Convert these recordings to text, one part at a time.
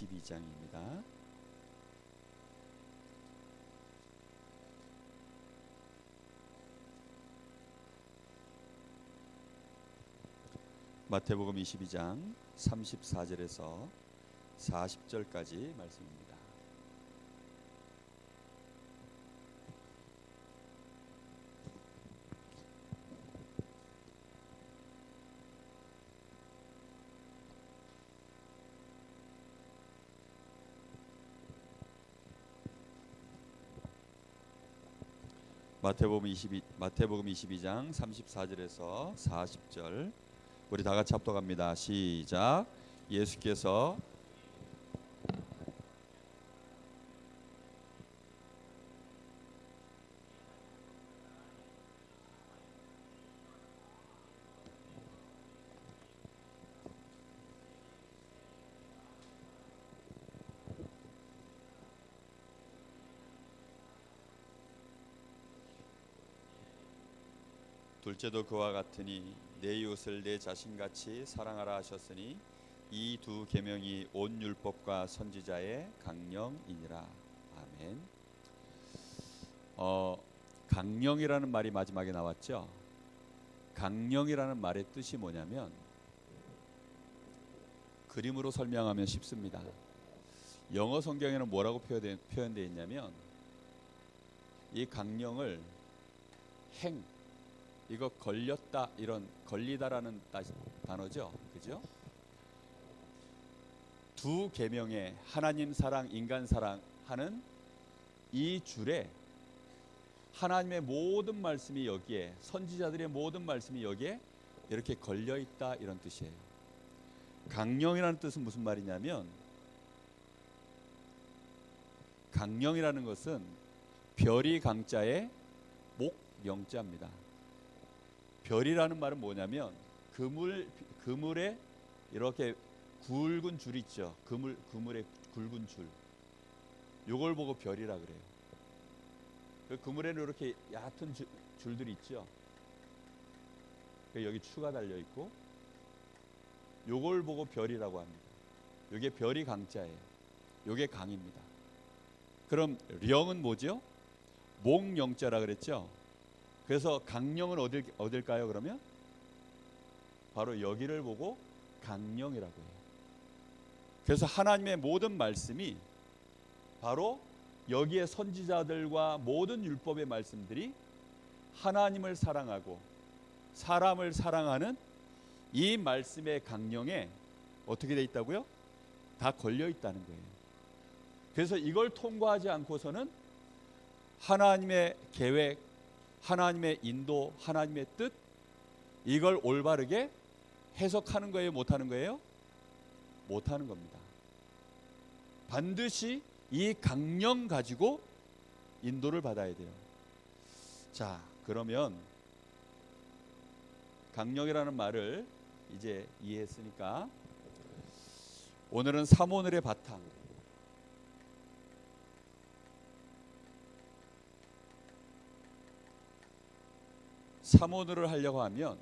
22장입니다. 마태복음 22장 34절에서 40절까지 말씀입니다. 마태복음 22장 34절에서 40절 우리 다 같이 합독합니다. 시작. 예수께서 둘째도 그와 같으니 내 이웃을 내 자신같이 사랑하라 하셨으니 이 두 계명이 온 율법과 선지자의 강령이니라. 아멘. 강령이라는 말이 마지막에 나왔죠. 강령이라는 말의 뜻이 뭐냐면 그림으로 설명하면 쉽습니다. 영어 성경에는 뭐라고 표현되어 있냐면 이 강령을 행, 이거 걸렸다, 이런 걸리다라는 단어죠. 그죠? 두 계명의 하나님 사랑, 인간 사랑 하는 이 줄에 하나님의 모든 말씀이 여기에, 선지자들의 모든 말씀이 여기에 이렇게 걸려 있다, 이런 뜻이에요. 강령이라는 뜻은 무슨 말이냐면 강령이라는 것은 별이 강자의 목 영자입니다. 별이라는 말은 뭐냐면 그물에 이렇게 굵은 줄 있죠. 그물의 굵은 줄. 요걸 보고 별이라 그래요. 그 그물에는 이렇게 얕은 줄들이 있죠. 여기 추가 달려 있고 요걸 보고 별이라고 합니다. 요게 별이 강자예요. 요게 강입니다. 그럼 령은 뭐죠? 목영자라 그랬죠. 그래서 강령은 어딜까요? 그러면 바로 여기를 보고 강령이라고 해요. 그래서 하나님의 모든 말씀이 바로 여기에 선지자들과 모든 율법의 말씀들이 하나님을 사랑하고 사람을 사랑하는 이 말씀의 강령에 어떻게 돼 있다고요? 다 걸려 있다는 거예요. 그래서 이걸 통과하지 않고서는 하나님의 계획, 하나님의 인도, 하나님의 뜻, 이걸 올바르게 해석하는 거예요? 못하는 거예요? 못하는 겁니다. 반드시 이 강령 가지고 인도를 받아야 돼요. 자, 그러면 강령이라는 말을 이제 이해했으니까 오늘은 삼오늘의 바탕, 삼오늘을 하려고 하면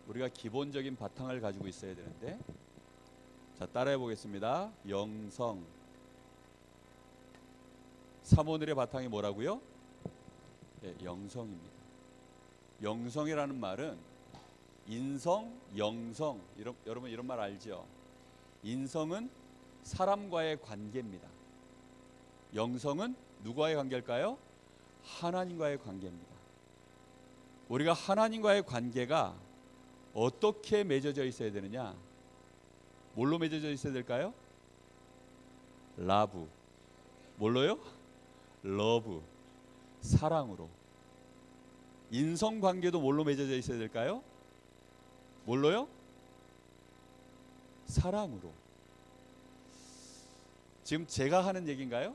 우리가 기본적인 바탕을 가지고 있어야 되는데, 자, 따라해 보겠습니다. 영성. 삼오늘의 바탕이 뭐라고요? 네, 영성입니다. 영성이라는 말은 인성, 영성, 여러분 이런 말 알죠? 인성은 사람과의 관계입니다. 영성은 누구와의 관계일까요? 하나님과의 관계입니다. 우리가 하나님과의 관계가 어떻게 맺어져 있어야 되느냐? 뭘로 맺어져 있어야 될까요? 라브. 뭘로요? 러브. 사랑으로. 인성관계도 뭘로 맺어져 있어야 될까요? 뭘로요? 사랑으로. 지금 제가 하는 얘기인가요?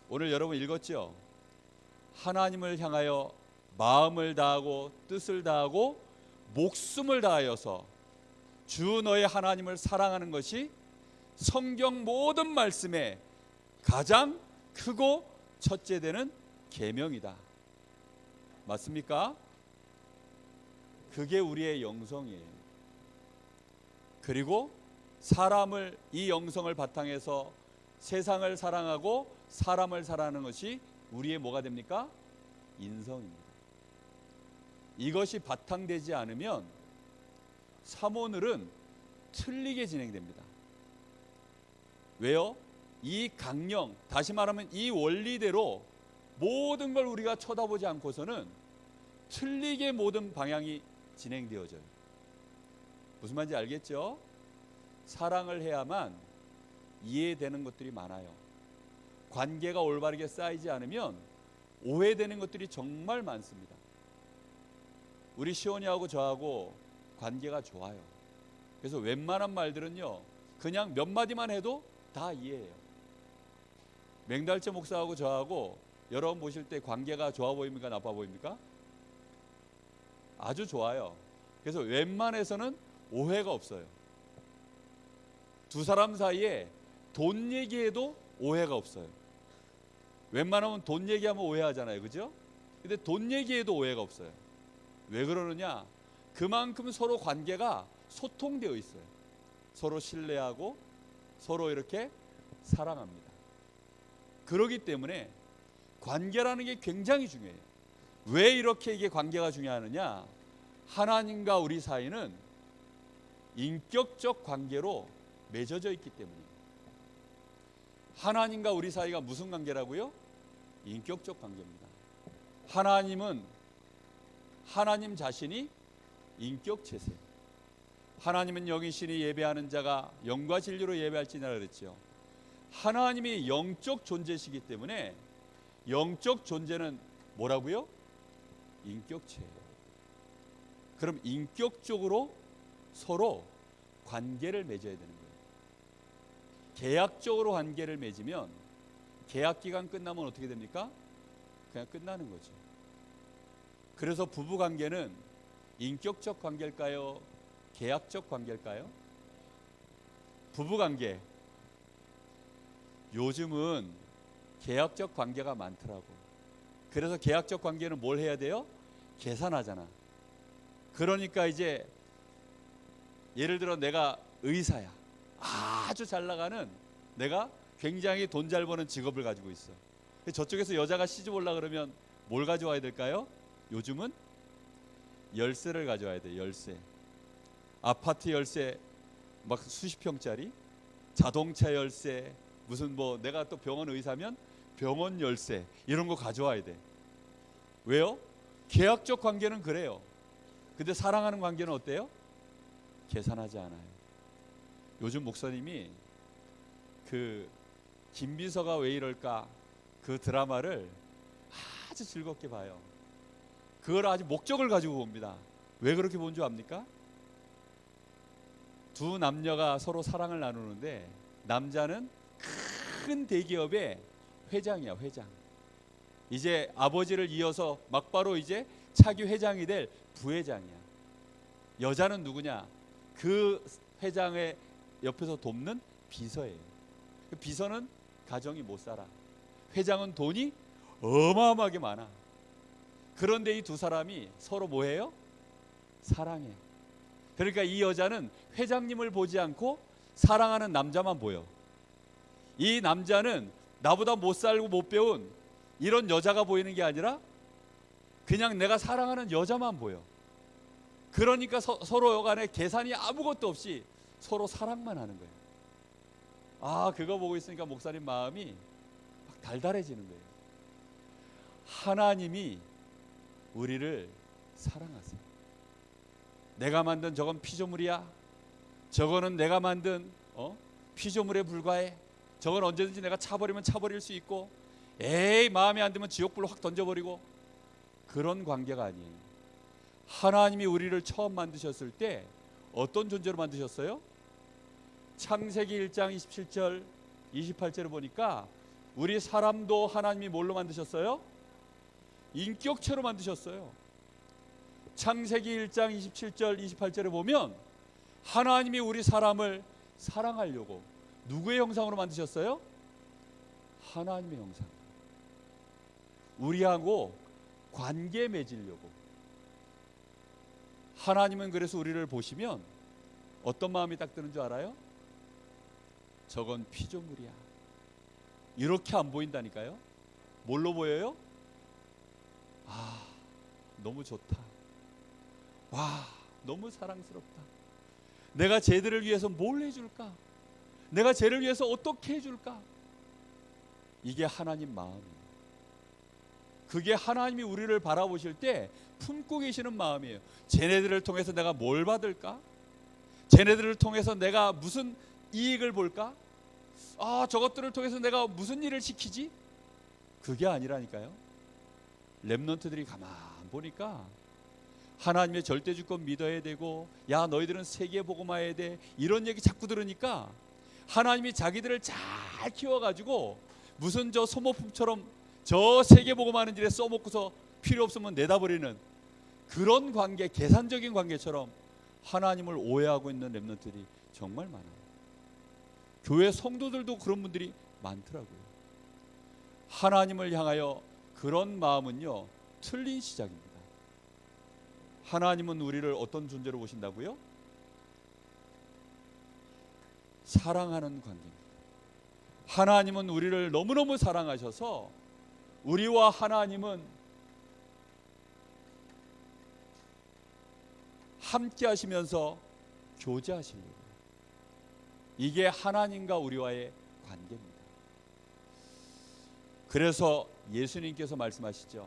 오늘 여러분 읽었죠? 하나님을 향하여 마음을 다하고 뜻을 다하고 목숨을 다하여서 주 너의 하나님을 사랑하는 것이 성경 모든 말씀에 가장 크고 첫째 되는 계명이다. 맞습니까? 그게 우리의 영성이에요. 그리고 사람을, 이 영성을 바탕해서 세상을 사랑하고 사람을 사랑하는 것이 우리의 뭐가 됩니까? 인성입니다. 이것이 바탕되지 않으면 사모늘은 틀리게 진행됩니다. 왜요? 이 강령, 다시 말하면 이 원리대로 모든 걸 우리가 쳐다보지 않고서는 틀리게 모든 방향이 진행되어져요. 무슨 말인지 알겠죠? 사랑을 해야만 이해되는 것들이 많아요. 관계가 올바르게 쌓이지 않으면 오해되는 것들이 정말 많습니다. 우리 시온이하고 저하고 관계가 좋아요. 그래서 웬만한 말들은요, 그냥 몇 마디만 해도 다 이해해요. 맹달재 목사하고 저하고 여러분 보실 때 관계가 좋아 보입니까? 나빠 보입니까? 아주 좋아요. 그래서 웬만해서는 오해가 없어요. 두 사람 사이에 돈 얘기해도 오해가 없어요. 웬만하면 돈 얘기하면 오해하잖아요, 그죠? 근데 돈 얘기해도 오해가 없어요. 왜 그러느냐? 그만큼 서로 관계가 소통되어 있어요. 서로 신뢰하고 서로 이렇게 사랑합니다. 그렇기 때문에 관계라는 게 굉장히 중요해요. 왜 이렇게 이게 관계가 중요하느냐? 하나님과 우리 사이는 인격적 관계로 맺어져 있기 때문입니다. 하나님과 우리 사이가 무슨 관계라고요? 인격적 관계입니다. 하나님은 하나님 자신이 인격 체세. 하나님은 영이시니 예배하는 자가 영과 진리로 예배할지니라 그랬죠. 하나님이 영적 존재시기 때문에 영적 존재는 뭐라고요? 인격체예요. 그럼 인격적으로 서로 관계를 맺어야 되는 거예요. 계약적으로 관계를 맺으면 계약 기간 끝나면 어떻게 됩니까? 그냥 끝나는 거죠. 그래서 부부 관계는 인격적 관계일까요? 계약적 관계일까요? 부부 관계. 요즘은 계약적 관계가 많더라고. 그래서 계약적 관계는 뭘 해야 돼요? 계산하잖아. 그러니까 이제 예를 들어 내가 의사야. 아주 잘 나가는, 내가 굉장히 돈 잘 버는 직업을 가지고 있어. 저쪽에서 여자가 시집 올라 그러면 뭘 가져와야 될까요? 요즘은 열쇠를 가져와야 돼. 열쇠. 아파트 열쇠 막 수십 평짜리, 자동차 열쇠, 무슨 뭐 내가 또 병원 의사면 병원 열쇠, 이런 거 가져와야 돼. 왜요? 계약적 관계는 그래요. 근데 사랑하는 관계는 어때요? 계산하지 않아요. 요즘 목사님이 그 김비서가 왜 이럴까, 그 드라마를 아주 즐겁게 봐요. 그걸 아주 목적을 가지고 봅니다. 왜 그렇게 본 줄 압니까? 두 남녀가 서로 사랑을 나누는데 남자는 큰 대기업의 회장이야, 회장. 이제 아버지를 이어서 막바로 이제 차기 회장이 될 부회장이야. 여자는 누구냐? 그 회장의 옆에서 돕는 비서예요. 그 비서는 가정이 못 살아. 회장은 돈이 어마어마하게 많아. 그런데 이 두 사람이 서로 뭐해요? 사랑해. 그러니까 이 여자는 회장님을 보지 않고 사랑하는 남자만 보여. 이 남자는 나보다 못 살고 못 배운 이런 여자가 보이는 게 아니라 그냥 내가 사랑하는 여자만 보여. 그러니까 서로 간에 계산이 아무것도 없이 서로 사랑만 하는 거예요. 아, 그거 보고 있으니까 목사님 마음이 막 달달해지는 거예요. 하나님이 우리를 사랑하세요. 내가 만든 저건 피조물이야. 저거는 내가 만든 피조물에 불과해. 저건 언제든지 내가 차버리면 차버릴 수 있고, 에이 마음에 안 들면 지옥불로 확 던져버리고, 그런 관계가 아니에요. 하나님이 우리를 처음 만드셨을 때 어떤 존재로 만드셨어요? 창세기 1장 27절 28절을 보니까 우리 사람도 하나님이 뭘로 만드셨어요? 인격체로 만드셨어요. 창세기 1장 27절 28절에 보면 하나님이 우리 사람을 사랑하려고 누구의 형상으로 만드셨어요? 하나님의 형상. 우리하고 관계 맺으려고. 하나님은 그래서 우리를 보시면 어떤 마음이 딱 드는 줄 알아요? 저건 피조물이야. 이렇게 안 보인다니까요. 뭘로 보여요? 아, 너무 좋다. 와, 너무 사랑스럽다. 내가 쟤들을 위해서 뭘 해줄까? 내가 쟤를 위해서 어떻게 해줄까? 이게 하나님 마음이에요. 그게 하나님이 우리를 바라보실 때 품고 계시는 마음이에요. 쟤네들을 통해서 내가 뭘 받을까? 쟤네들을 통해서 내가 무슨 이익을 볼까? 저것들을 통해서 내가 무슨 일을 시키지? 그게 아니라니까요. 렘넌트들이 가만 보니까 하나님의 절대주권 믿어야 되고, 야 너희들은 세계 복음화해야 돼, 이런 얘기 자꾸 들으니까 하나님이 자기들을 잘 키워가지고 무슨 저 소모품처럼 저 세계 복음하는 일에 써먹고서 필요 없으면 내다버리는 그런 관계, 계산적인 관계처럼 하나님을 오해하고 있는 렘넌트들이 정말 많아요. 교회 성도들도 그런 분들이 많더라고요. 하나님을 향하여 그런 마음은요, 틀린 시작입니다. 하나님은 우리를 어떤 존재로 보신다고요? 사랑하는 관계입니다. 하나님은 우리를 너무너무 사랑하셔서 우리와 하나님은 함께 하시면서 교제하시려고. 이게 하나님과 우리와의 관계입니다. 그래서 예수님께서 말씀하시죠.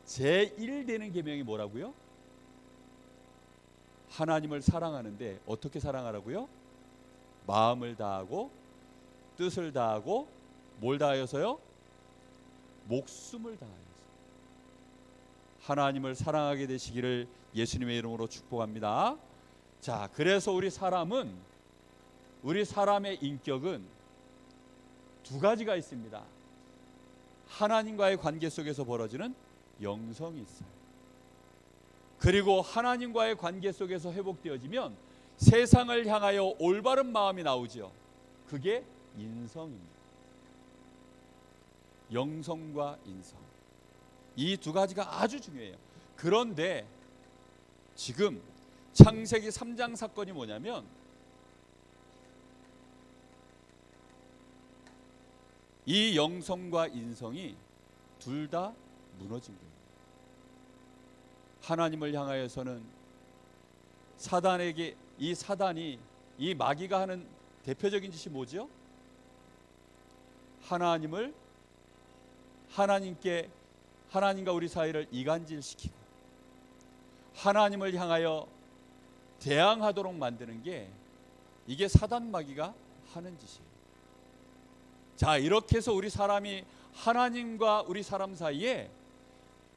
제1되는 계명이 뭐라고요? 하나님을 사랑하는데 어떻게 사랑하라고요? 마음을 다하고 뜻을 다하고 뭘 다하여서요? 목숨을 다하여서. 하나님을 사랑하게 되시기를 예수님의 이름으로 축복합니다. 자, 그래서 우리 사람의 인격은 두 가지가 있습니다. 하나님과의 관계 속에서 벌어지는 영성이 있어요. 그리고 하나님과의 관계 속에서 회복되어지면 세상을 향하여 올바른 마음이 나오죠. 그게 인성입니다. 영성과 인성, 이 두 가지가 아주 중요해요. 그런데 지금 창세기 3장 사건이 뭐냐면, 이 영성과 인성이 둘 다 무너진 거예요. 하나님을 향하여서는 사단에게, 이 사단이, 이 마귀가 하는 대표적인 짓이 뭐죠? 하나님과 우리 사이를 이간질시키고 하나님을 향하여 대항하도록 만드는 게, 이게 사단 마귀가 하는 짓이에요. 자, 이렇게 해서 우리 사람이 하나님과 우리 사람 사이에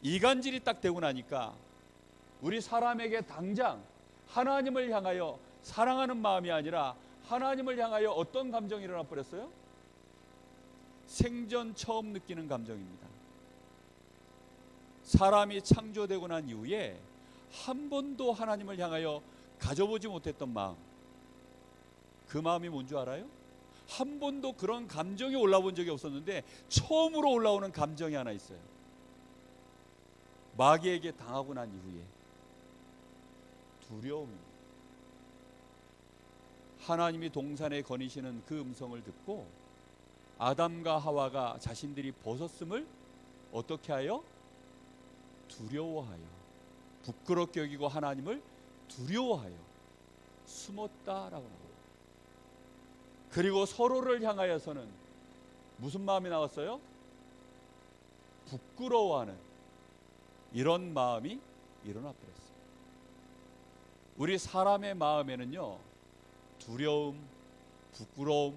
이간질이 딱 되고 나니까 우리 사람에게 당장 하나님을 향하여 사랑하는 마음이 아니라 하나님을 향하여 어떤 감정이 일어나 버렸어요? 생전 처음 느끼는 감정입니다. 사람이 창조되고 난 이후에 한 번도 하나님을 향하여 가져보지 못했던 마음, 그 마음이 뭔지 알아요? 한 번도 그런 감정이 올라온 적이 없었는데 처음으로 올라오는 감정이 하나 있어요. 마귀에게 당하고 난 이후에 두려움입니다. 하나님이 동산에 거니시는 그 음성을 듣고 아담과 하와가 자신들이 벗었음을 어떻게 하여? 두려워하여, 부끄럽게 여기고 하나님을 두려워하여 숨었다라고 합니다. 그리고 서로를 향하여서는 무슨 마음이 나왔어요? 부끄러워하는 이런 마음이 일어나 버렸어요. 우리 사람의 마음에는요, 두려움, 부끄러움,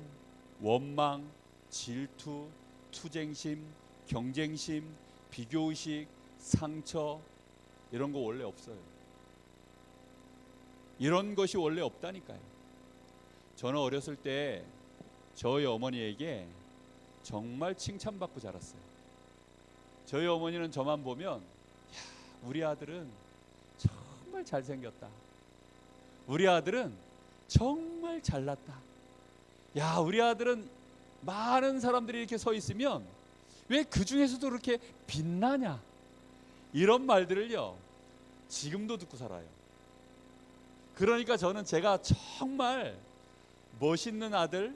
원망, 질투, 투쟁심, 경쟁심, 비교의식, 상처, 이런 거 원래 없어요. 이런 것이 원래 없다니까요. 저는 어렸을 때 저희 어머니에게 정말 칭찬받고 자랐어요. 저희 어머니는 저만 보면, 야, 우리 아들은 정말 잘생겼다. 우리 아들은 정말 잘났다. 야, 우리 아들은 많은 사람들이 이렇게 서 있으면 왜 그 중에서도 그렇게 빛나냐, 이런 말들을요 지금도 듣고 살아요. 그러니까 저는 제가 정말 멋있는 아들,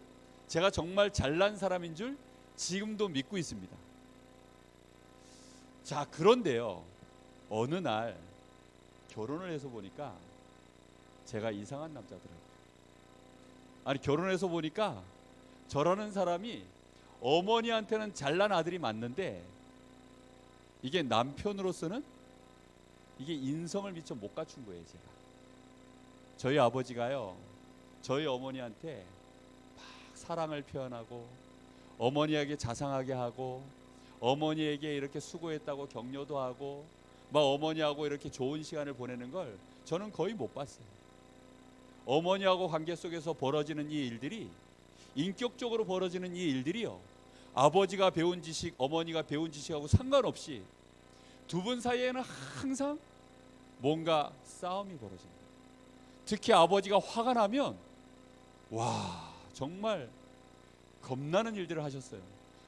제가 정말 잘난 사람인 줄 지금도 믿고 있습니다. 자, 그런데요, 어느 날 결혼을 해서 보니까 제가 이상한 남자더라고요. 아니, 결혼해서 보니까 저라는 사람이 어머니한테는 잘난 아들이 맞는데 이게 남편으로서는 이게 인성을 미처 못 갖춘 거예요. 제가 저희 아버지가요, 저희 어머니한테 막 사랑을 표현하고 어머니에게 자상하게 하고 어머니에게 이렇게 수고했다고 격려도 하고 막 어머니하고 이렇게 좋은 시간을 보내는 걸 저는 거의 못 봤어요. 어머니하고 관계 속에서 벌어지는 이 일들이, 인격적으로 벌어지는 이 일들이요, 아버지가 배운 지식, 어머니가 배운 지식하고 상관없이 두 분 사이에는 항상 뭔가 싸움이 벌어집니다. 특히 아버지가 화가 나면 와, 정말 겁나는 일들을 하셨어요.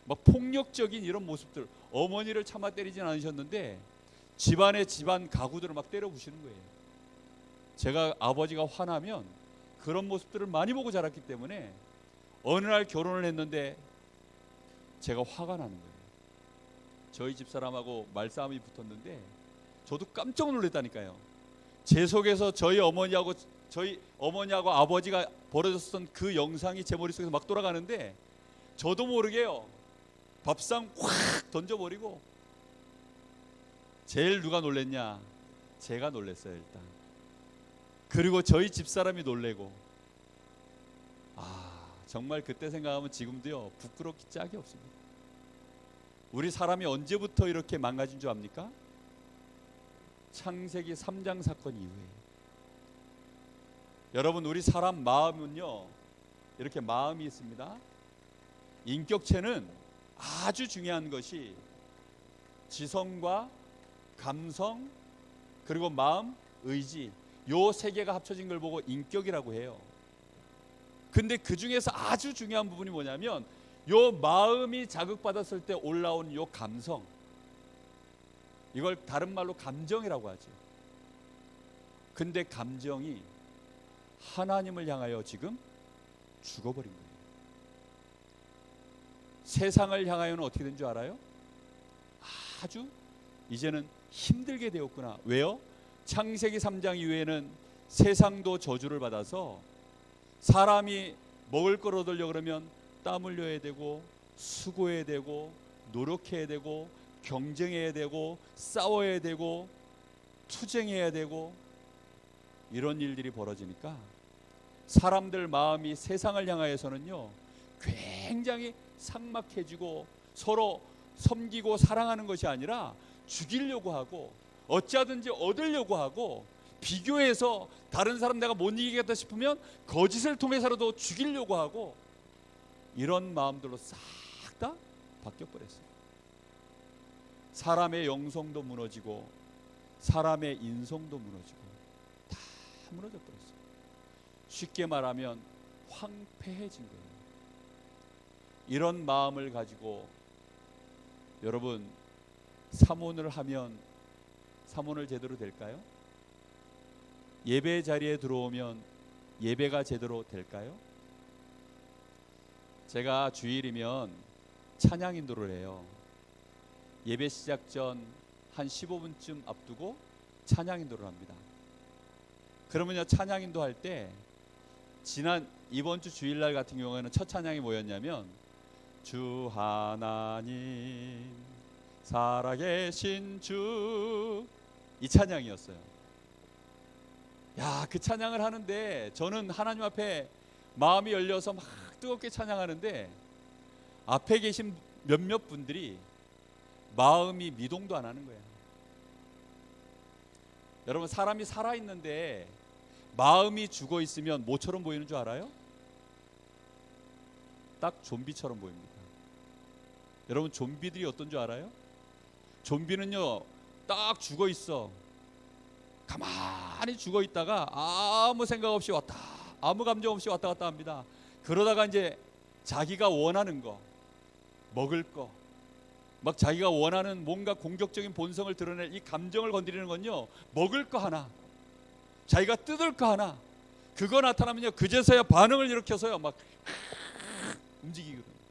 막 폭력적인 이런 모습들, 어머니를 차마 때리진 않으셨는데 집안 가구들을 막 때려 부시는 거예요. 제가 아버지가 화나면 그런 모습들을 많이 보고 자랐기 때문에 어느 날 결혼을 했는데 제가 화가 나는 거예요. 저희 집사람하고 말싸움이 붙었는데 저도 깜짝 놀랐다니까요. 제 속에서 저희 어머니하고 아버지가 벌어졌던 그 영상이 제 머릿속에서 막 돌아가는데 저도 모르게요, 밥상 확 던져버리고, 제일 누가 놀랬냐? 제가 놀랬어요, 일단. 그리고 저희 집사람이 놀래고, 정말 그때 생각하면 지금도요, 부끄럽기 짝이 없습니다. 우리 사람이 언제부터 이렇게 망가진 줄 압니까? 창세기 3장 사건 이후에. 여러분, 우리 사람 마음은요, 이렇게 마음이 있습니다. 인격체는 아주 중요한 것이 지성과 감성, 그리고 마음, 의지, 요 세 개가 합쳐진 걸 보고 인격이라고 해요. 근데 그 중에서 아주 중요한 부분이 뭐냐면 요 마음이 자극받았을 때 올라오는 요 감성, 이걸 다른 말로 감정이라고 하죠. 근데 감정이 하나님을 향하여 지금 죽어버린 거예요. 세상을 향하여는 어떻게 된 줄 알아요? 아주 이제는 힘들게 되었구나. 왜요? 창세기 3장 이후에는 세상도 저주를 받아서 사람이 먹을 걸 얻으려고 그러면 땀 흘려야 되고 수고해야 되고 노력해야 되고 경쟁해야 되고 싸워야 되고 투쟁해야 되고, 이런 일들이 벌어지니까 사람들 마음이 세상을 향하여서는요 굉장히 삭막해지고 서로 섬기고 사랑하는 것이 아니라 죽이려고 하고 어찌하든지 얻으려고 하고, 비교해서 다른 사람 내가 못 이기겠다 싶으면 거짓을 통해서라도 죽이려고 하고, 이런 마음들로 싹 다 바뀌어버렸어요. 사람의 영성도 무너지고 사람의 인성도 무너지고 다 무너져 버렸어요. 쉽게 말하면 황폐해진 거예요. 이런 마음을 가지고 여러분 사모를 하면 사모를 제대로 될까요? 예배 자리에 들어오면 예배가 제대로 될까요? 제가 주일이면 찬양 인도를 해요. 예배 시작 전 한 15분쯤 앞두고 찬양 인도를 합니다. 그러면요, 찬양 인도할 때 이번 주 주일날 같은 경우에는 첫 찬양이 뭐였냐면 주 하나님 살아계신 주, 이 찬양이었어요. 야, 그 찬양을 하는데 저는 하나님 앞에 마음이 열려서 막 뜨겁게 찬양하는데 앞에 계신 몇몇 분들이 마음이 미동도 안 하는 거예요. 여러분, 사람이 살아있는데 마음이 죽어있으면 뭐처럼 보이는 줄 알아요? 딱 좀비처럼 보입니다. 여러분, 좀비들이 어떤 줄 알아요? 좀비는요 딱 죽어있어. 가만히 죽어있다가 아무 생각 없이 아무 감정 없이 왔다 갔다 합니다. 그러다가 이제 자기가 원하는 거, 먹을 거, 막 자기가 원하는 뭔가 공격적인 본성을 드러낼 이 감정을 건드리는 건요, 먹을 거 하나, 자기가 뜯을 거 하나, 그거 나타나면요 그제서야 반응을 일으켜서요 막 움직이거든요.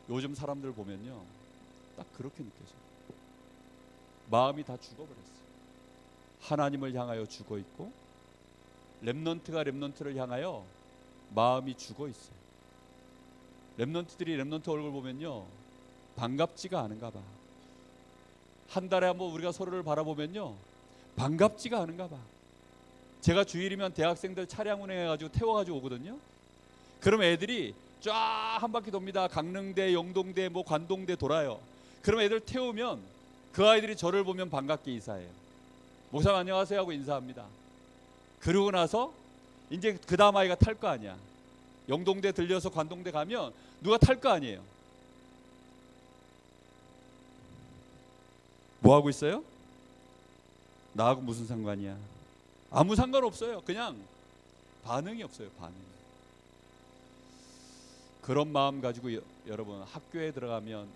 요즘 사람들 보면요, 딱 그렇게 느껴져요. 마음이 다 죽어버렸어요. 하나님을 향하여 죽어 있고, 렘넌트가 렘넌트를 향하여 마음이 죽어 있어요. 렘넌트들이 렘넌트 얼굴 보면요, 반갑지가 않은가 봐. 한 달에 한번 우리가 서로를 바라보면요, 반갑지가 않은가 봐. 제가 주일이면 대학생들 차량 운행해가지고 태워가지고 오거든요. 그럼 애들이 쫙 한 바퀴 돕니다. 강릉대, 영동대, 뭐 관동대 돌아요. 그럼 애들 태우면 그 아이들이 저를 보면 반갑게 인사해요. 목사님 안녕하세요 하고 인사합니다. 그러고 나서 이제 그 다음 아이가 탈 거 아니야. 영동대 들려서 관동대 가면 누가 탈 거 아니에요. 뭐 하고 있어요? 나하고 무슨 상관이야? 아무 상관없어요. 그냥 반응이 없어요. 반응. 그런 마음 가지고 여러분 학교에 들어가면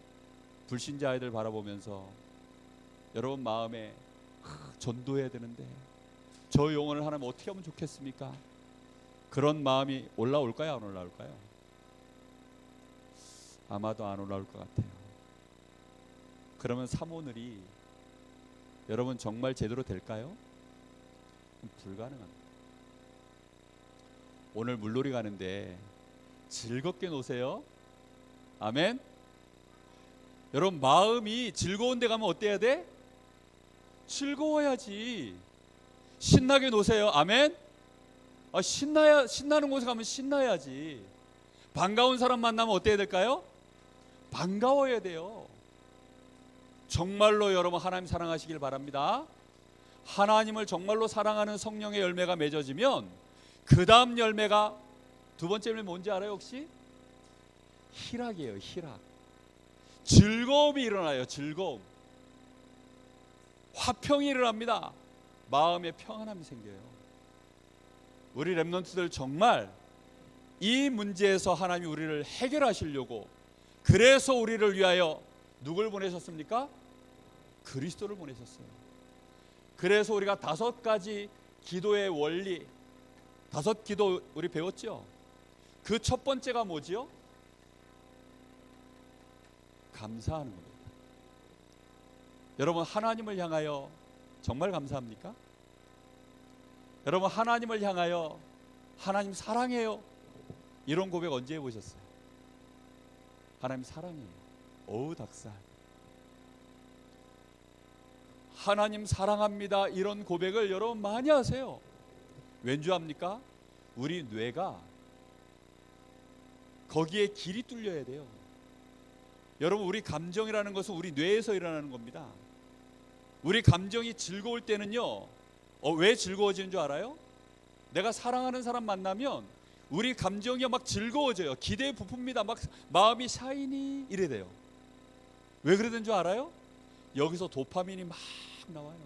불신자 아이들 바라보면서 여러분 마음에 전도해야 되는데 저 영혼을 하나님 어떻게 하면 좋겠습니까? 그런 마음이 올라올까요? 안 올라올까요? 아마도 안 올라올 것 같아요. 그러면 사모늘이 여러분 정말 제대로 될까요? 불가능합니다. 오늘 물놀이 가는데 즐겁게 노세요. 아멘. 여러분 마음이 즐거운 데 가면 어때야 돼? 즐거워야지. 신나게 노세요. 아멘. 신나는 곳에 가면 신나야지. 반가운 사람 만나면 어때야 될까요? 반가워야 돼요. 정말로 여러분 하나님 사랑하시길 바랍니다. 하나님을 정말로 사랑하는 성령의 열매가 맺어지면 그 다음 열매가 두 번째 열매 뭔지 알아요 혹시? 희락이에요. 희락. 즐거움이 일어나요. 즐거움. 화평이 일어납니다. 마음에 평안함이 생겨요. 우리 렘넌트들 정말 이 문제에서 하나님이 우리를 해결하시려고, 그래서 우리를 위하여 누굴 보내셨습니까? 그리스도를 보내셨어요. 그래서 우리가 5가지 기도의 원리, 5기도 우리 배웠죠? 그 첫 번째가 뭐지요? 감사하는 겁니다. 여러분 하나님을 향하여 정말 감사합니까? 여러분 하나님을 향하여 하나님 사랑해요, 이런 고백 언제 해보셨어요? 하나님 사랑해요. 어우 닭살. 하나님 사랑합니다, 이런 고백을 여러분 많이 하세요. 왠지 압니까? 우리 뇌가 거기에 길이 뚫려야 돼요. 여러분 우리 감정이라는 것은 우리 뇌에서 일어나는 겁니다. 우리 감정이 즐거울 때는요, 왜 즐거워지는 줄 알아요? 내가 사랑하는 사람 만나면 우리 감정이 막 즐거워져요. 기대에 부풉니다. 막 마음이 샤이니 이래 돼요. 왜 그러는 줄 알아요? 여기서 도파민이 막 나와요.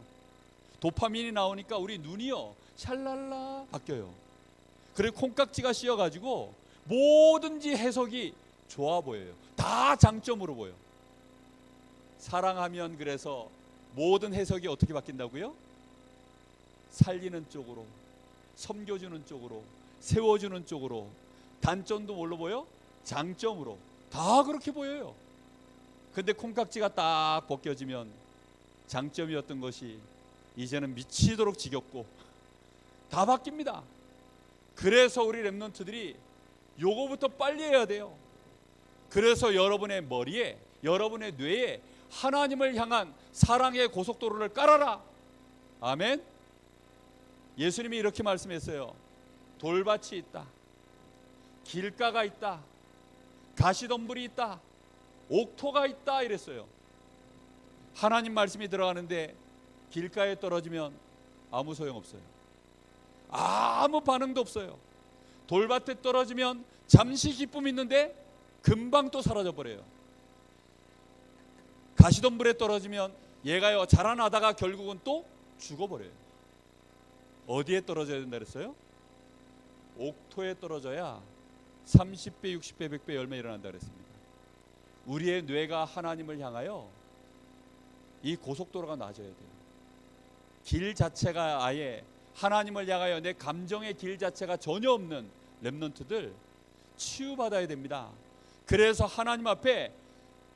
도파민이 나오니까 우리 눈이요 샬랄라 바뀌어요. 그리고 콩깍지가 씌어가지고 뭐든지 해석이 좋아 보여요. 다 장점으로 보여. 사랑하면 그래서 모든 해석이 어떻게 바뀐다고요? 살리는 쪽으로, 섬겨주는 쪽으로, 세워주는 쪽으로. 단점도 뭘로 보여? 장점으로. 다 그렇게 보여요. 근데 콩깍지가 딱 벗겨지면 장점이었던 것이 이제는 미치도록 지겹고 다 바뀝니다. 그래서 우리 렘넌트들이 요거부터 빨리 해야 돼요. 그래서 여러분의 머리에, 여러분의 뇌에 하나님을 향한 사랑의 고속도로를 깔아라. 아멘. 예수님이 이렇게 말씀했어요. 돌밭이 있다, 길가가 있다, 가시덤불이 있다, 옥토가 있다 이랬어요. 하나님 말씀이 들어가는데 길가에 떨어지면 아무 소용없어요. 아무 반응도 없어요. 돌밭에 떨어지면 잠시 기쁨이 있는데 금방 또 사라져버려요. 가시덤불에 떨어지면 얘가요 자라나다가 결국은 또 죽어버려요. 어디에 떨어져야 된다 그랬어요? 옥토에 떨어져야 30배, 60배, 100배 열매 일어난다 그랬습니다. 우리의 뇌가 하나님을 향하여 이 고속도로가 낮아야 돼요. 길 자체가 아예 하나님을 향하여 내 감정의 길 자체가 전혀 없는 렘넌트들 치유받아야 됩니다. 그래서 하나님 앞에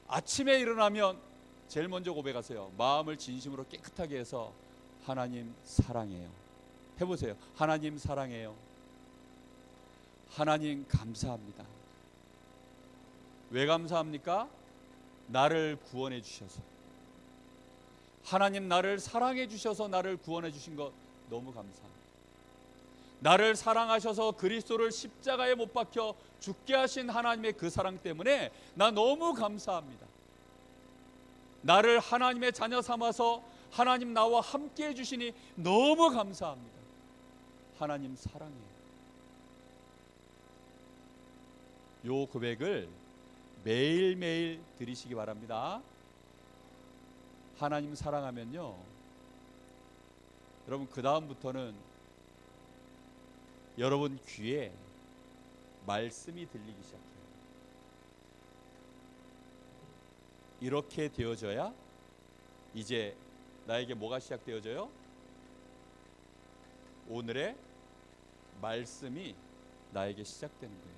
아침에 일어나면 제일 먼저 고백하세요. 마음을 진심으로 깨끗하게 해서 하나님 사랑해요. 해보세요. 하나님 사랑해요. 하나님 감사합니다. 왜 감사합니까? 나를 구원해 주셔서. 하나님 나를 사랑해 주셔서 나를 구원해 주신 것 너무 감사합니다. 나를 사랑하셔서 그리스도를 십자가에 못 박혀 죽게 하신 하나님의 그 사랑 때문에 나 너무 감사합니다. 나를 하나님의 자녀 삼아서 하나님 나와 함께 해주시니 너무 감사합니다. 하나님 사랑해요. 요 고백을 매일매일 드리시기 바랍니다. 하나님 사랑하면요, 여러분 그 다음부터는 여러분 귀에 말씀이 들리기 시작해요. 이렇게 되어져야 이제 나에게 뭐가 시작되어져요? 오늘의 말씀이 나에게 시작되는 거예요.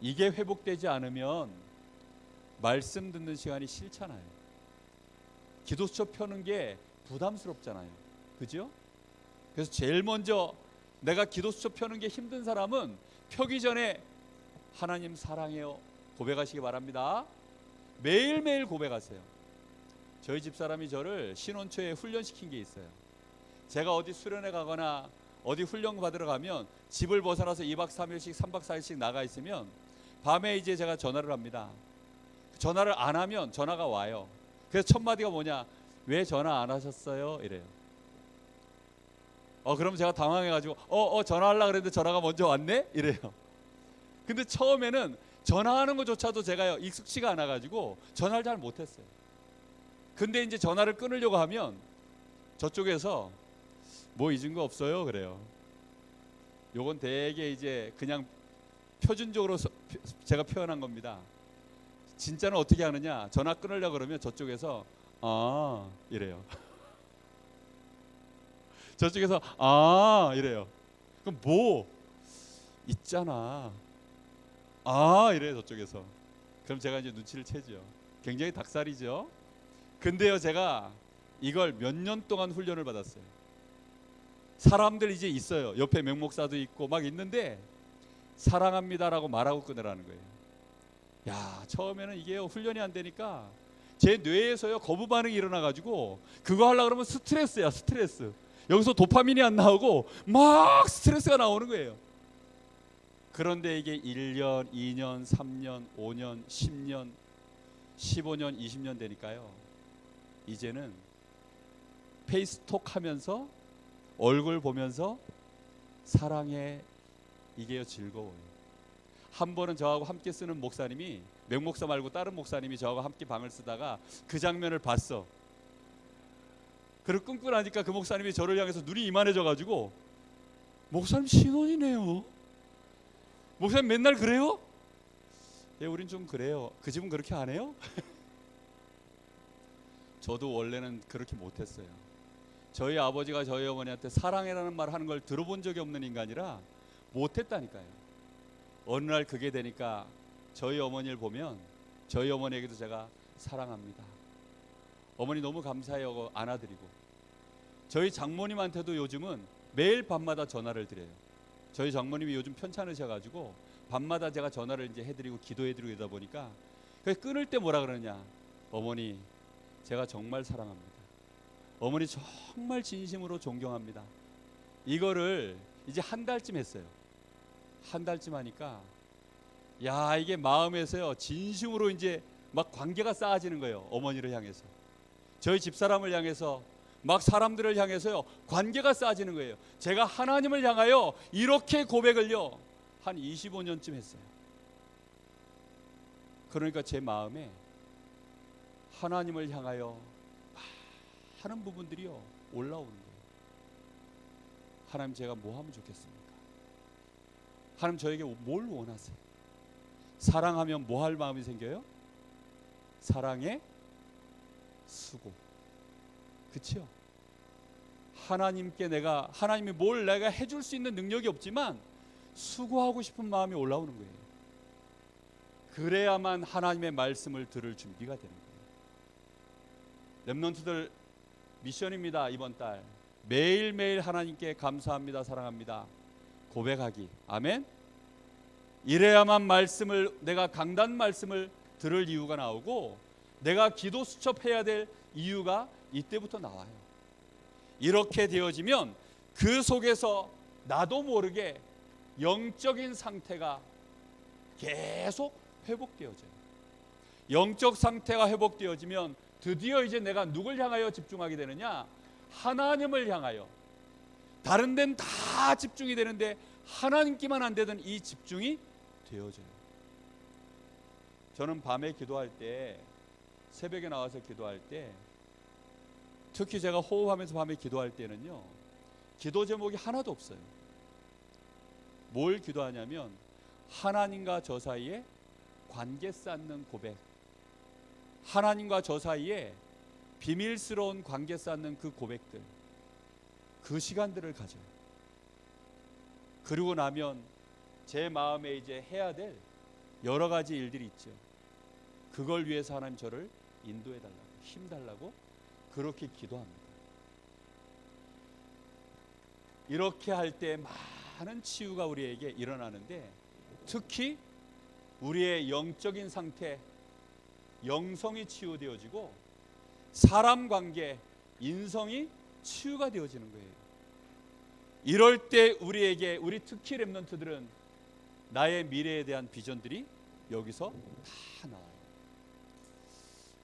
이게 회복되지 않으면 말씀 듣는 시간이 싫잖아요. 기도처 펴는 게 부담스럽잖아요. 그죠? 그래서 제일 먼저 내가 기도수첩 펴는 게 힘든 사람은 펴기 전에 하나님 사랑해요 고백하시기 바랍니다. 매일매일 고백하세요. 저희 집사람이 저를 신혼초에 훈련시킨 게 있어요. 제가 어디 수련회 가거나 어디 훈련 받으러 가면 집을 벗어나서 2박 3일씩 3박 4일씩 나가 있으면 밤에 이제 제가 전화를 합니다. 전화를 안 하면 전화가 와요. 그래서 첫 마디가 뭐냐? 왜 전화 안 하셨어요? 이래요. 그럼 제가 당황해가지고 전화하려고 그랬는데 전화가 먼저 왔네? 이래요. 근데 처음에는 전화하는 것조차도 제가 익숙치가 않아가지고 전화를 잘 못했어요. 근데 이제 전화를 끊으려고 하면 저쪽에서 뭐 잊은 거 없어요? 그래요. 요건 되게 이제 그냥 표준적으로 제가 표현한 겁니다. 진짜는 어떻게 하느냐? 전화 끊으려고 그러면 저쪽에서 이래요. 저쪽에서 이래요. 그럼 뭐 있잖아. 이래요 저쪽에서. 그럼 제가 이제 눈치를 채죠. 굉장히 닭살이죠. 근데요 제가 이걸 몇 년 동안 훈련을 받았어요. 사람들 이제 있어요. 옆에 맹목사도 있고 막 있는데 사랑합니다라고 말하고 끊으라는 거예요. 야, 처음에는 이게 훈련이 안 되니까 제 뇌에서요 거부 반응이 일어나가지고 그거 하려고 그러면 스트레스야, 스트레스. 여기서 도파민이 안 나오고 막 스트레스가 나오는 거예요. 그런데 이게 1년, 2년, 3년, 5년, 10년, 15년, 20년 되니까요. 이제는 페이스톡 하면서 얼굴 보면서 사랑해, 이게요 즐거워요. 한 번은 저하고 함께 쓰는 목사님이, 맹목사 말고 다른 목사님이 저하고 함께 방을 쓰다가 그 장면을 봤어. 그리고 끊고 나니까 그 목사님이 저를 향해서 눈이 이만해져 가지고, 목사님 신혼이네요. 목사님 맨날 그래요? 예, 우린 좀 그래요. 그 집은 그렇게 안 해요? 저도 원래는 그렇게 못했어요. 저희 아버지가 저희 어머니한테 사랑해라는 말 하는 걸 들어본 적이 없는 인간이라 못했다니까요. 어느 날 그게 되니까 저희 어머니를 보면 저희 어머니에게도 제가 사랑합니다, 어머니 너무 감사해요 안아드리고, 저희 장모님한테도 요즘은 매일 밤마다 전화를 드려요. 저희 장모님이 요즘 편찮으셔가지고 밤마다 제가 전화를 이제 해드리고 기도해드리고 이러다 보니까 끊을 때 뭐라 그러냐, 어머니 제가 정말 사랑합니다, 어머니 정말 진심으로 존경합니다. 이거를 이제 한 달쯤 했어요. 한 달쯤 하니까 야, 이게 마음에서요 진심으로 이제 막 관계가 쌓아지는 거예요. 어머니를 향해서, 저희 집사람을 향해서, 막 사람들을 향해서요 관계가 쌓아지는 거예요. 제가 하나님을 향하여 이렇게 고백을요 한 25년쯤 했어요. 그러니까 제 마음에 하나님을 향하여 많은 부분들이요 올라오는 거예요. 하나님 제가 뭐 하면 좋겠습니까? 하나님 저에게 뭘 원하세요? 사랑하면 뭐 할 마음이 생겨요? 사랑의 수고. 그치요? 하나님께 하나님이 뭘 내가 해줄 수 있는 능력이 없지만 수고하고 싶은 마음이 올라오는 거예요. 그래야만 하나님의 말씀을 들을 준비가 되는 거예요. 렘넌트들 미션입니다. 이번 달 매일매일 하나님께 감사합니다, 사랑합니다 고백하기. 아멘. 이래야만 말씀을, 내가 강단 말씀을 들을 이유가 나오고 내가 기도 수첩해야 될 이유가 이때부터 나와요. 이렇게 되어지면 그 속에서 나도 모르게 영적인 상태가 계속 회복되어져요. 영적 상태가 회복되어지면 드디어 이제 내가 누굴 향하여 집중하게 되느냐? 하나님을 향하여. 다른 데는 다 집중이 되는데 하나님께만 안 되던 이 집중이 되어져요. 저는 밤에 기도할 때, 새벽에 나와서 기도할 때, 특히 제가 호흡하면서 밤에 기도할 때는요, 기도 제목이 하나도 없어요. 뭘 기도하냐면 하나님과 저 사이에 관계 쌓는 고백, 하나님과 저 사이에 비밀스러운 관계 쌓는 그 고백들, 그 시간들을 가져요. 그리고 나면 제 마음에 이제 해야 될 여러 가지 일들이 있죠. 그걸 위해서 하나님 저를 인도해 달라고, 힘 달라고 그렇게 기도합니다. 이렇게 할 때 많은 치유가 우리에게 일어나는데, 특히 우리의 영적인 상태, 영성이 치유되어지고 사람 관계, 인성이 치유가 되어지는 거예요. 이럴 때 우리에게, 우리 특히 렘넌트들은 나의 미래에 대한 비전들이 여기서 다 나와요.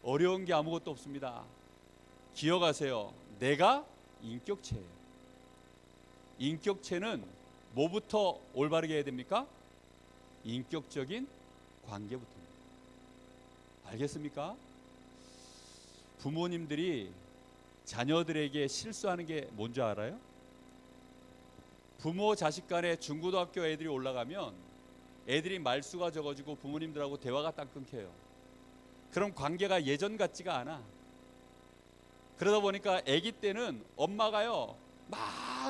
어려운 게 아무것도 없습니다. 기억하세요. 내가 인격체예요. 인격체는 뭐부터 올바르게 해야 됩니까? 인격적인 관계부터입니다. 알겠습니까? 부모님들이 자녀들에게 실수하는 게 뭔지 알아요? 부모 자식 간에 중고등학교 애들이 올라가면 애들이 말수가 적어지고 부모님들하고 대화가 딱 끊겨요. 그럼 관계가 예전 같지가 않아. 그러다 보니까 아기 때는 엄마가요 막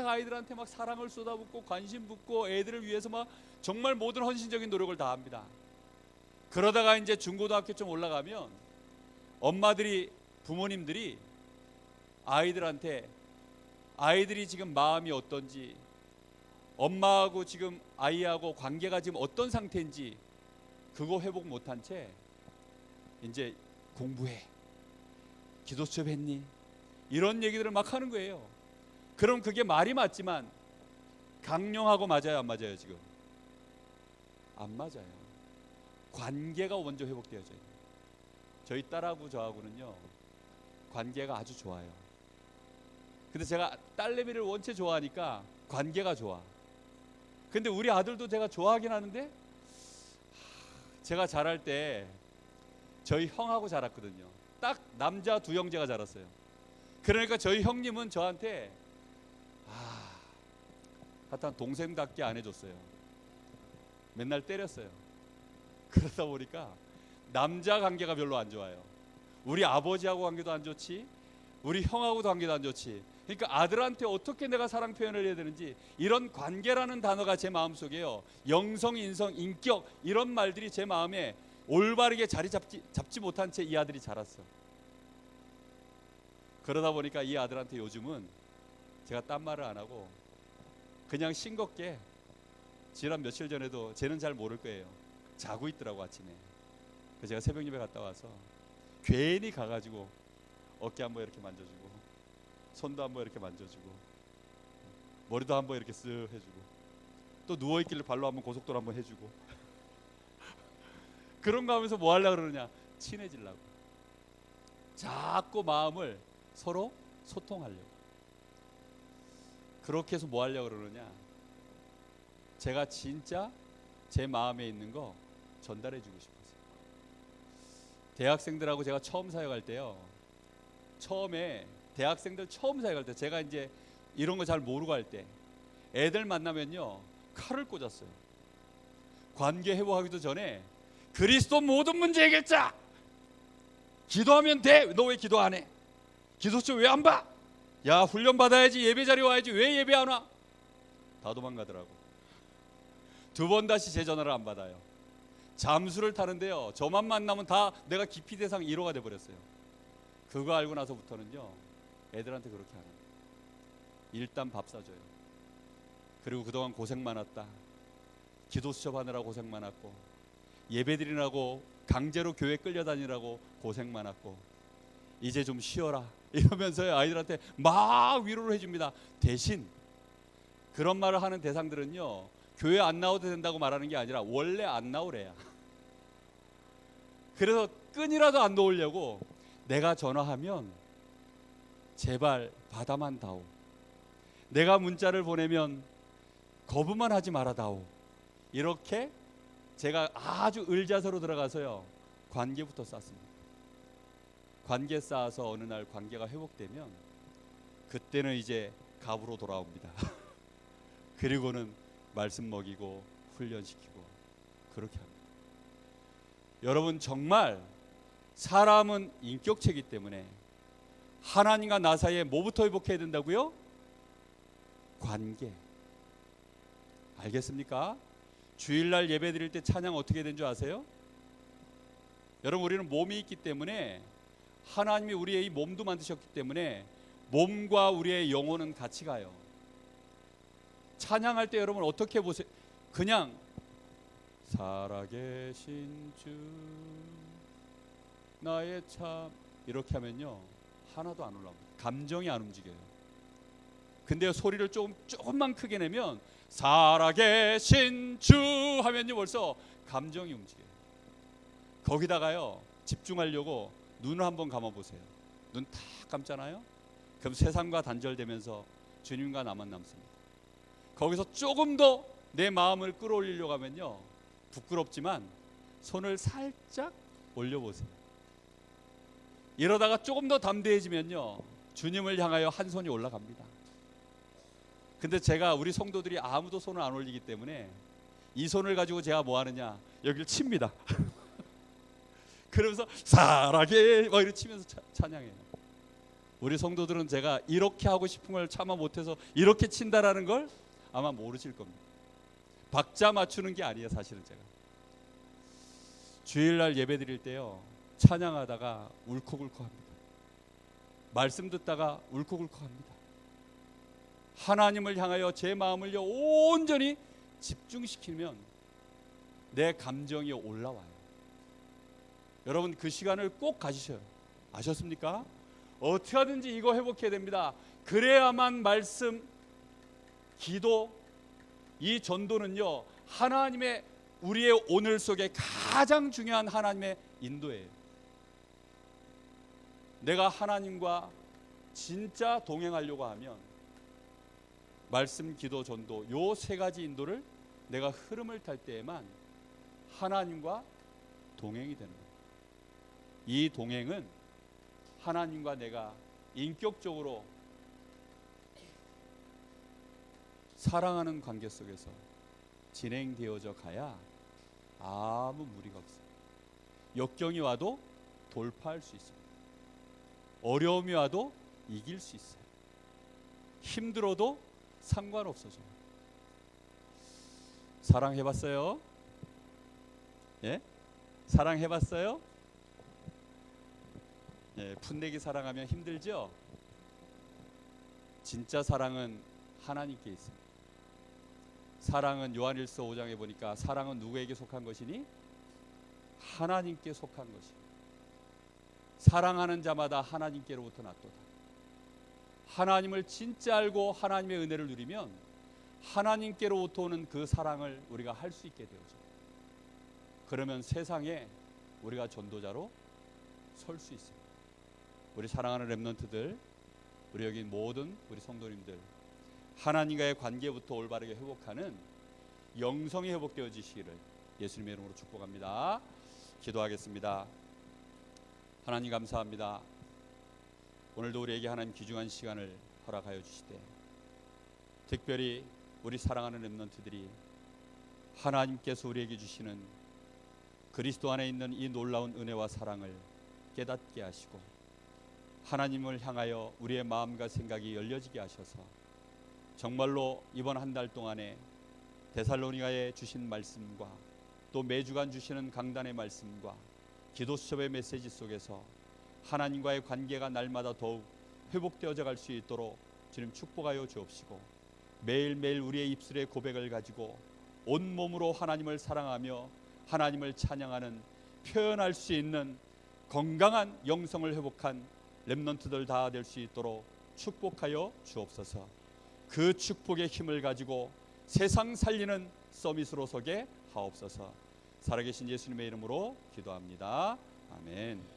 아이들한테 막 사랑을 쏟아붓고 관심 붓고 애들을 위해서 막 정말 모든 헌신적인 노력을 다합니다. 그러다가 이제 중고등학교 좀 올라가면 엄마들이, 부모님들이 아이들한테 아이들이 지금 마음이 어떤지, 엄마하고 지금 아이하고 관계가 지금 어떤 상태인지 그거 회복 못한 채 이제 공부해, 기도 수업 했니? 이런 얘기들을 막 하는 거예요. 그럼 그게 말이 맞지만 강령하고 맞아요, 안 맞아요? 지금 안 맞아요. 관계가 먼저 회복되어져요. 저희 딸하고 저하고는요 관계가 아주 좋아요. 근데 제가 딸내미를 원체 좋아하니까 관계가 좋아. 근데 우리 아들도 제가 좋아하긴 하는데, 제가 자랄 때 저희 형하고 자랐거든요. 딱 남자 두 형제가 자랐어요. 그러니까 저희 형님은 저한테 하여튼 동생답게 안 해줬어요. 맨날 때렸어요. 그러다 보니까 남자 관계가 별로 안 좋아요. 우리 아버지하고 관계도 안 좋지, 우리 형하고도 관계도 안 좋지. 그러니까 아들한테 어떻게 내가 사랑 표현을 해야 되는지, 이런 관계라는 단어가 제 마음속에요, 영성, 인성, 인격, 이런 말들이 제 마음에 올바르게 자리 잡지 못한 채 이 아들이 자랐어. 그러다 보니까 이 아들한테 요즘은 제가 딴 말을 안 하고 그냥 싱겁게, 지난 며칠 전에도 쟤는 잘 모를 거예요, 자고 있더라고 아침에. 그래서 제가 새벽 예배 갔다 와서 괜히 가가지고 어깨 한번 이렇게 만져주고, 손도 한번 이렇게 만져주고, 머리도 한번 이렇게 쓱 해주고, 또 누워있길래 발로 한번 고속도로 한번 해주고 그런 거 하면서 뭐 하려고 그러느냐? 친해지려고. 자꾸 마음을 서로 소통하려고. 그렇게 해서 뭐 하려고 그러느냐? 제가 진짜 제 마음에 있는 거 전달해 주고 싶어서. 대학생들하고 제가 처음 사역할 때요, 처음에 대학생들 처음 사역할 때, 제가 이제 이런 거 잘 모르고 할 때 애들 만나면요 칼을 꽂았어요. 관계 회복하기도 전에 그리스도 모든 문제 해결자, 기도하면 돼. 너 왜 기도 안 해? 기도처 왜 안 봐? 야, 훈련 받아야지, 예배 자리 와야지, 왜 예배 안 와? 다 도망가더라고. 두 번 다시 제 전화를 안 받아요. 잠수를 타는데요, 저만 만나면 다 내가 기피 대상 1호가 돼버렸어요. 그거 알고 나서부터는요, 애들한테 그렇게 하는 거예요. 일단 밥 사줘요. 그리고 그동안 고생 많았다, 기도 수첩하느라 고생 많았고, 예배드리라고 강제로 교회 끌려다니라고 고생 많았고, 이제 좀 쉬어라 이러면서 아이들한테 막 위로를 해줍니다. 대신 그런 말을 하는 대상들은요, 교회 안 나와도 된다고 말하는 게 아니라 원래 안 나오래야. 그래서 끈이라도 안 놓으려고 내가 전화하면 제발 받아만 다오, 내가 문자를 보내면 거부만 하지 말아다오, 이렇게 제가 아주 을자서로 들어가서요, 관계부터 쌓습니다. 관계 쌓아서 어느 날 관계가 회복되면 그때는 이제 갑으로 돌아옵니다. 그리고는 말씀 먹이고 훈련시키고 그렇게 합니다. 여러분, 정말 사람은 인격체이기 때문에 하나님과 나 사이에 뭐부터 회복해야 된다고요? 관계. 알겠습니까? 주일날 예배 드릴 때 찬양 어떻게 된 줄 아세요? 여러분, 우리는 몸이 있기 때문에 하나님이 우리의 이 몸도 만드셨기 때문에 몸과 우리의 영혼은 같이 가요. 찬양할 때 여러분 어떻게 보세요? 그냥 살아계신 주 나의 참, 이렇게 하면요 하나도 안 올라옵니다. 감정이 안 움직여요. 근데 소리를 조금만 크게 내면 살아계신 주 하면요 벌써 감정이 움직여요. 거기다가요 집중하려고 눈을 한번 감아보세요. 눈 탁 감잖아요. 그럼 세상과 단절되면서 주님과 나만 남습니다. 거기서 조금 더 내 마음을 끌어올리려고 하면요, 부끄럽지만 손을 살짝 올려보세요. 이러다가 조금 더 담대해지면요, 주님을 향하여 한 손이 올라갑니다. 근데 제가 우리 성도들이 아무도 손을 안 올리기 때문에 이 손을 가지고 제가 뭐 하느냐, 여기를 칩니다. 그러면서 사랑해 막 이렇게 치면서 찬양해요. 우리 성도들은 제가 이렇게 하고 싶은 걸 참아 못해서 이렇게 친다라는 걸 아마 모르실 겁니다. 박자 맞추는 게 아니에요. 사실은 제가 주일날 예배 드릴 때요, 찬양하다가 울컥울컥합니다. 말씀 듣다가 울컥울컥합니다. 하나님을 향하여 제 마음을요 온전히 집중시키면 내 감정이 올라와요. 여러분, 그 시간을 꼭 가지셔요. 아셨습니까? 어떻게 하든지 이거 회복해야 됩니다. 그래야만 말씀, 기도, 이 전도는요 하나님의, 우리의 오늘 속에 가장 중요한 하나님의 인도예요. 내가 하나님과 진짜 동행하려고 하면 말씀, 기도, 전도, 요 세 가지 인도를 내가 흐름을 탈 때에만 하나님과 동행이 되는 거예요. 이 동행은 하나님과 내가 인격적으로 사랑하는 관계 속에서 진행되어져 가야 아무 무리가 없어요. 역경이 와도 돌파할 수 있습니다. 어려움이 와도 이길 수 있어요. 힘들어도 상관없어져요. 사랑해봤어요? 예? 사랑해봤어요? 예, 풋내기 사랑하면 힘들죠? 진짜 사랑은 하나님께 있습니다. 사랑은 요한일서 5장에 보니까 사랑은 누구에게 속한 것이니? 하나님께 속한 것이니 사랑하는 자마다 하나님께로부터 났도다. 하나님을 진짜 알고 하나님의 은혜를 누리면 하나님께로부터 오는 그 사랑을 우리가 할 수 있게 되어져요. 그러면 세상에 우리가 전도자로 설 수 있습니다. 우리 사랑하는 렘넌트들, 우리 여기 모든 우리 성도님들, 하나님과의 관계부터 올바르게 회복하는 영성이 회복되어지시기를 예수님의 이름으로 축복합니다. 기도하겠습니다. 하나님 감사합니다. 오늘도 우리에게 하나님 귀중한 시간을 허락하여 주시되, 특별히 우리 사랑하는 렘넌트들이 하나님께서 우리에게 주시는 그리스도 안에 있는 이 놀라운 은혜와 사랑을 깨닫게 하시고 하나님을 향하여 우리의 마음과 생각이 열려지게 하셔서 정말로 이번 한 달 동안에 데살로니가에 주신 말씀과 또 매주간 주시는 강단의 말씀과 기도 수첩의 메시지 속에서 하나님과의 관계가 날마다 더욱 회복되어져 갈 수 있도록 주님 축복하여 주옵시고, 매일매일 우리의 입술의 고백을 가지고 온몸으로 하나님을 사랑하며 하나님을 찬양하는, 표현할 수 있는 건강한 영성을 회복한 렘넌트들 다 될 수 있도록 축복하여 주옵소서. 그 축복의 힘을 가지고 세상 살리는 서밋으로 서게 하옵소서. 살아계신 예수님의 이름으로 기도합니다. 아멘.